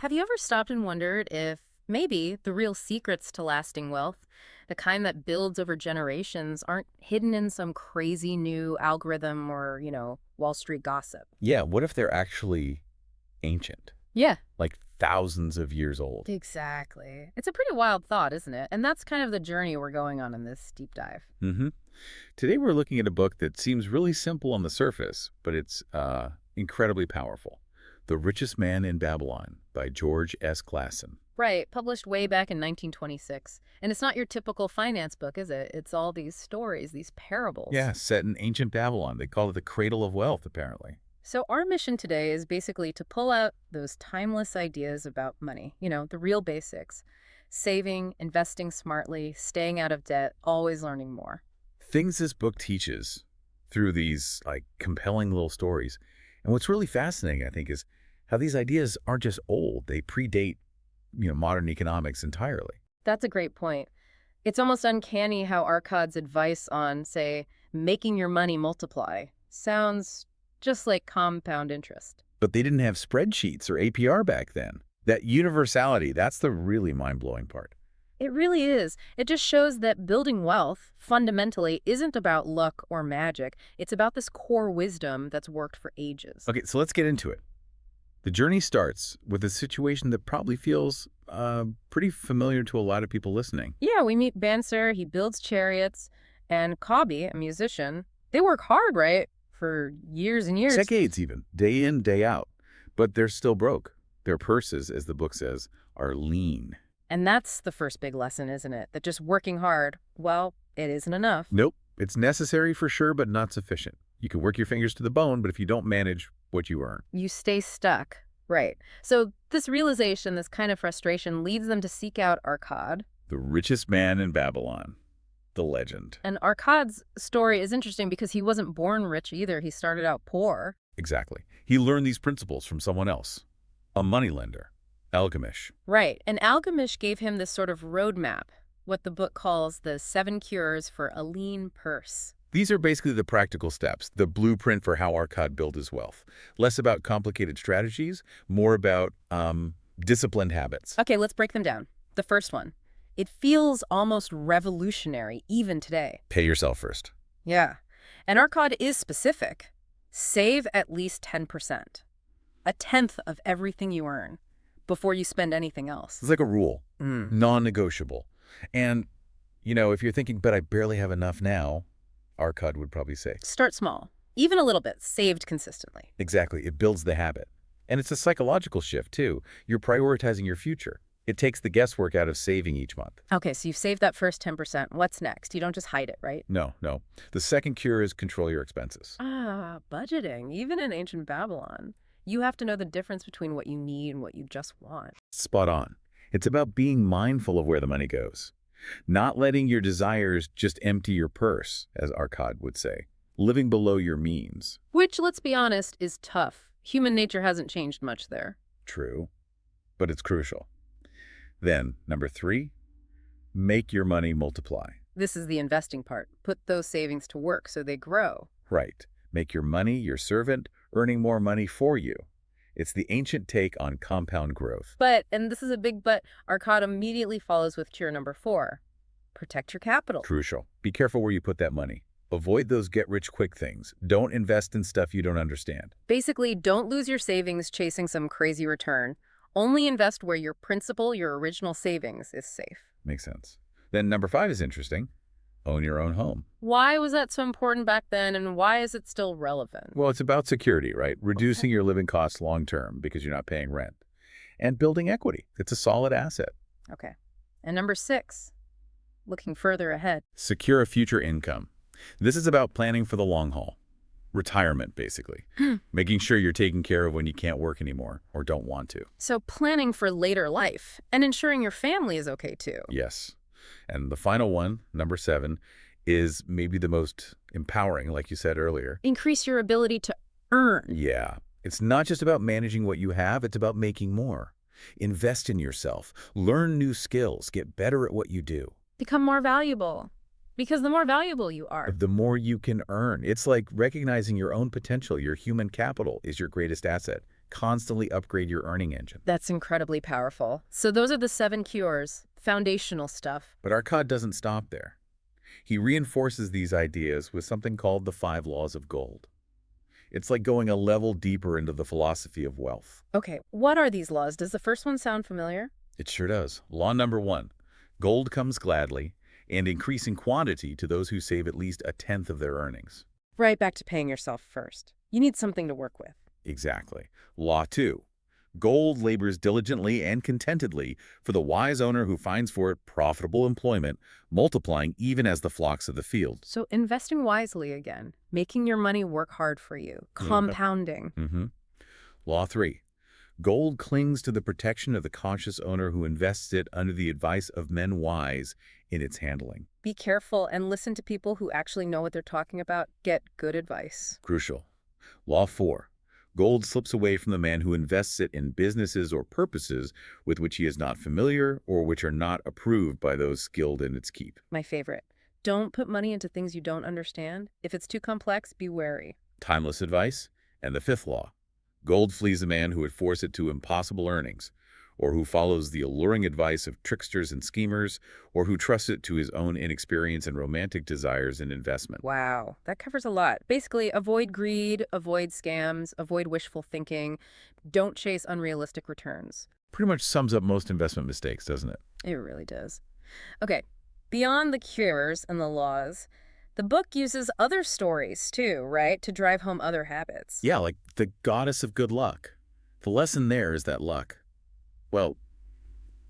Have you ever stopped and wondered if maybe the real secrets to lasting wealth, the kind that builds over generations, aren't hidden in some crazy new algorithm or, Wall Street gossip? Yeah, what if they're actually ancient, Yeah, like thousands of years old? exactly. It's a pretty wild thought, isn't it? And that's kind of the journey we're going on in this deep dive. hmm Today we're looking at a book that seems really simple on the surface, but it's incredibly powerful. The Richest Man in Babylon by George S. Clason. Right, published way back in 1926. And it's not your typical finance book, is it? It's all these stories, these parables. Yeah, set in ancient Babylon. They call it the cradle of wealth, apparently. So, our mission today is basically to pull out those timeless ideas about money, the real basics: saving, investing smartly, staying out of debt, always learning more. Things this book teaches through these compelling little stories. And what's really fascinating, I think, is how these ideas aren't just old. They predate, modern economics entirely. That's a great point. It's almost uncanny how Arcad's advice on, say, making your money multiply sounds just like compound interest. But they didn't have spreadsheets or APR back then. That universality, that's the really mind-blowing part. It really is. It just shows that building wealth, fundamentally, isn't about luck or magic. It's about this core wisdom that's worked for ages. Okay, so let's get into it. The journey starts with a situation that probably feels pretty familiar to a lot of people listening. Yeah, we meet Banser, he builds chariots, and Cobby, a musician. They work hard, right? For years and years. Decades even, day in, day out. But they're still broke. Their purses, as the book says, are lean. And that's the first big lesson, isn't it? That just working hard, well, it isn't enough. Nope, it's necessary for sure, but not sufficient. You can work your fingers to the bone, but if you don't manage what you earn. You stay stuck. Right. So this realization, this kind of frustration, leads them to seek out Arcad. The richest man in Babylon. The legend. And Arcad's story is interesting because he wasn't born rich either. He started out poor. Exactly. He learned these principles from someone else. A moneylender. Alchemish. Right. And Alchemish gave him this sort of roadmap, what the book calls the 7 cures for a lean purse. These are basically the practical steps, the blueprint for how Arcad built his wealth. Less about complicated strategies, more about disciplined habits. Okay, let's break them down. The first one. It feels almost revolutionary even today. Pay yourself first. Yeah. And Arcad is specific. Save at least 10%. A tenth of everything you earn before you spend anything else. It's like a rule, non-negotiable. And, if you're thinking, but I barely have enough now, Arcad would probably say. Start small. Even a little bit, saved consistently. Exactly. It builds the habit. And it's a psychological shift, too. You're prioritizing your future. It takes the guesswork out of saving each month. Okay, so you've saved that first 10%. What's next? You don't just hide it, right? No. The second cure is control your expenses. Ah, budgeting. Even in ancient Babylon, you have to know the difference between what you need and what you just want. Spot on. It's about being mindful of where the money goes. Not letting your desires just empty your purse, as Arcad would say. Living below your means. Which, let's be honest, is tough. Human nature hasn't changed much there. True. But it's crucial. Then, number 3, make your money multiply. This is the investing part. Put those savings to work so they grow. Right. Make your money your servant, earning more money for you. It's the ancient take on compound growth. But, and this is a big but, Arcad immediately follows with cure number 4. Protect your capital. Crucial. Be careful where you put that money. Avoid those get-rich-quick things. Don't invest in stuff you don't understand. Basically, don't lose your savings chasing some crazy return. Only invest where your principal, your original savings, is safe. Makes sense. Then number 5 is interesting. Own your own home. Why was that so important back then, and why is it still relevant? Well, it's about security, right? Reducing your living costs long-term because you're not paying rent. And building equity. It's a solid asset. Okay. And number 6, looking further ahead. Secure a future income. This is about planning for the long haul. Retirement, basically. Making sure you're taken care of when you can't work anymore or don't want to. So planning for later life and ensuring your family is okay too. Yes. And the final one, number 7, is maybe the most empowering, like you said earlier. Increase your ability to earn. Yeah. It's not just about managing what you have, it's about making more. Invest in yourself. Learn new skills. Get better at what you do. Become more valuable. Because the more valuable you are, The more you can earn. It's like recognizing your own potential. Your human capital is your greatest asset. constantly upgrade your earning engine. That's incredibly powerful. So those are the 7 cures, foundational stuff. But Arcad doesn't stop there. He reinforces these ideas with something called the 5 laws of gold. It's like going a level deeper into the philosophy of wealth. Okay, what are these laws? Does the first one sound familiar? It sure does. Law number 1, gold comes gladly and increasing quantity to those who save at least a tenth of their earnings. Right back to paying yourself first. You need something to work with. Exactly. Law 2, gold labors diligently and contentedly for the wise owner who finds for it profitable employment, multiplying even as the flocks of the field. So investing wisely again, making your money work hard for you, compounding. Law 3, gold clings to the protection of the cautious owner who invests it under the advice of men wise in its handling. Be careful and listen to people who actually know what they're talking about. Get good advice. Crucial. Law 4, gold slips away from the man who invests it in businesses or purposes with which he is not familiar or which are not approved by those skilled in its keep. My favorite. Don't put money into things you don't understand. If it's too complex, be wary. Timeless advice. And the 5th law, gold flees the man who would force it to impossible earnings, or who follows the alluring advice of tricksters and schemers, or who trusts it to his own inexperience and romantic desires in investment. Wow, that covers a lot. Basically, avoid greed, avoid scams, avoid wishful thinking. Don't chase unrealistic returns. Pretty much sums up most investment mistakes, doesn't it? It really does. Okay, beyond the cures and the laws, the book uses other stories too, right, to drive home other habits. Yeah, like the goddess of good luck. The lesson there is that luck, well,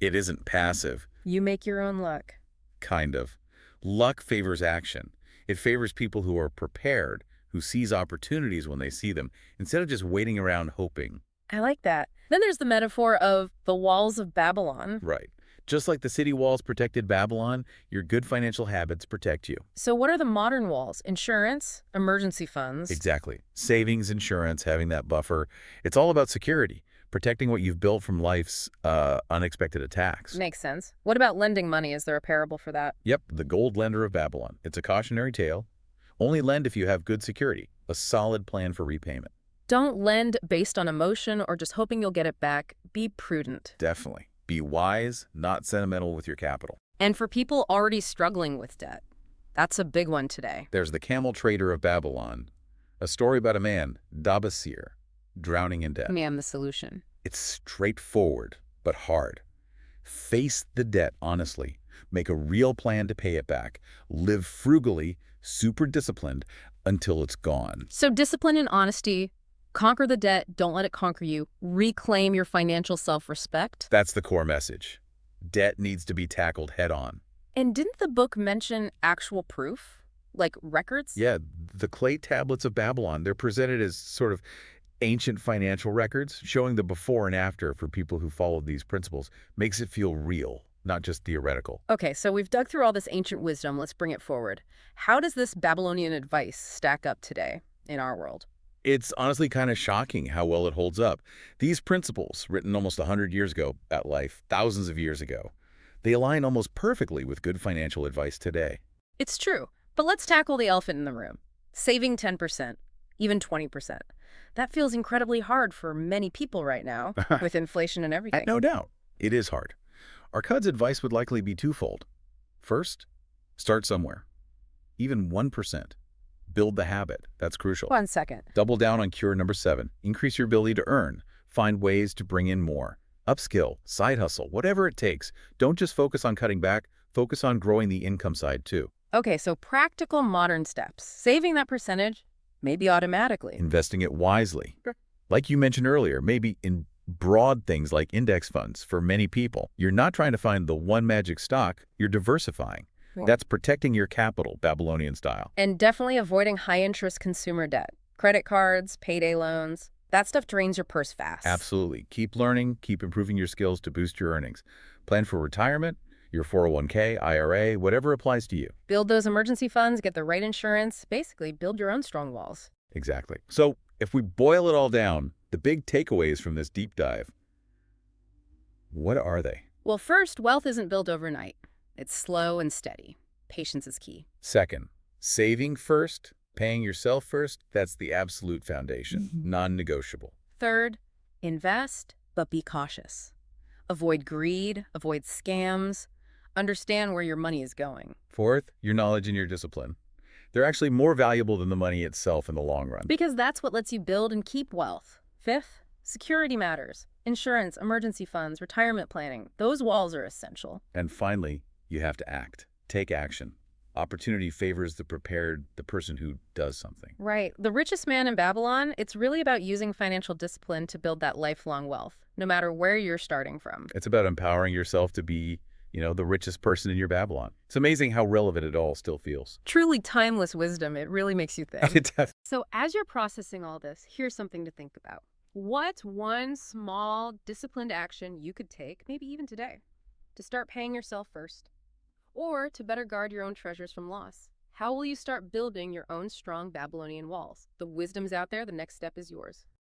it isn't passive, You make your own luck. kind of. Luck favors action. It favors people who are prepared, who seize opportunities when they see them, instead of just waiting around hoping. I like that. Then there's the metaphor of the walls of Babylon. Right. Just like the city walls protected Babylon, your good financial habits protect you. So what are the modern walls? Insurance, emergency funds. Exactly. Savings, insurance, having that buffer. It's all about security, protecting what you've built from life's unexpected attacks. Makes sense. What about lending money? Is there a parable for that? Yep, the gold lender of Babylon. It's a cautionary tale. Only lend if you have good security, a solid plan for repayment. Don't lend based on emotion or just hoping you'll get it back. Be prudent. Definitely. Be wise, not sentimental with your capital. And for people already struggling with debt, that's a big one today. There's the camel trader of Babylon, a story about a man, Dabasir, drowning in debt. Man, the solution. It's straightforward, but hard. Face the debt honestly. Make a real plan to pay it back. Live frugally, super disciplined, until it's gone. So discipline and honesty. Conquer the debt. Don't let it conquer you. Reclaim your financial self-respect. That's the core message. Debt needs to be tackled head on. And didn't the book mention actual proof? Like records? Yeah, the clay tablets of Babylon, they're presented as sort of ancient financial records, showing the before and after for people who followed these principles. Makes it feel real, not just theoretical. Okay, so we've dug through all this ancient wisdom. Let's bring it forward. How does this Babylonian advice stack up today in our world? It's honestly kind of shocking how well it holds up. These principles, written almost 100 years ago at life, thousands of years ago, they align almost perfectly with good financial advice today. It's true, but let's tackle the elephant in the room. Saving 10%, even 20%. That feels incredibly hard for many people right now, with inflation and everything. No doubt, it is hard. Arcad's advice would likely be twofold. First, start somewhere. Even 1%. Build the habit. That's crucial. 1 second. Double down on cure number 7. Increase your ability to earn. Find ways to bring in more. Upskill, side hustle, whatever it takes. Don't just focus on cutting back. Focus on growing the income side too. Okay, so practical modern steps. Saving that percentage, maybe automatically. Investing it wisely. Like you mentioned earlier, maybe in broad things like index funds for many people. You're not trying to find the one magic stock. You're diversifying. That's protecting your capital, Babylonian style. And definitely avoiding high-interest consumer debt. Credit cards, payday loans. That stuff drains your purse fast. Absolutely. Keep learning, keep improving your skills to boost your earnings. Plan for retirement, your 401k, IRA, whatever applies to you. Build those emergency funds, get the right insurance. Basically, build your own strong walls. Exactly. So if we boil it all down, the big takeaways from this deep dive, what are they? Well, first, wealth isn't built overnight. It's slow and steady. Patience is key. Second, saving first, paying yourself first, that's the absolute foundation, non-negotiable. Third, Invest, but be cautious. Avoid greed, avoid scams, understand where your money is going. Fourth, your knowledge and your discipline. They're actually more valuable than the money itself in the long run. Because that's what lets you build and keep wealth. Fifth, security matters. Insurance, emergency funds, retirement planning. Those walls are essential. And finally, you have to act. Take action. Opportunity favors the prepared, the person who does something. Right. The Richest Man in Babylon, it's really about using financial discipline to build that lifelong wealth, no matter where you're starting from. It's about empowering yourself to be, the richest person in your Babylon. It's amazing how relevant it all still feels. Truly timeless wisdom. It really makes you think. It def- So as you're processing all this, here's something to think about. What's one small, disciplined action you could take, maybe even today, to start paying yourself first? Or to better guard your own treasures from loss? How will you start building your own strong Babylonian walls? The wisdom's out there. The next step is yours.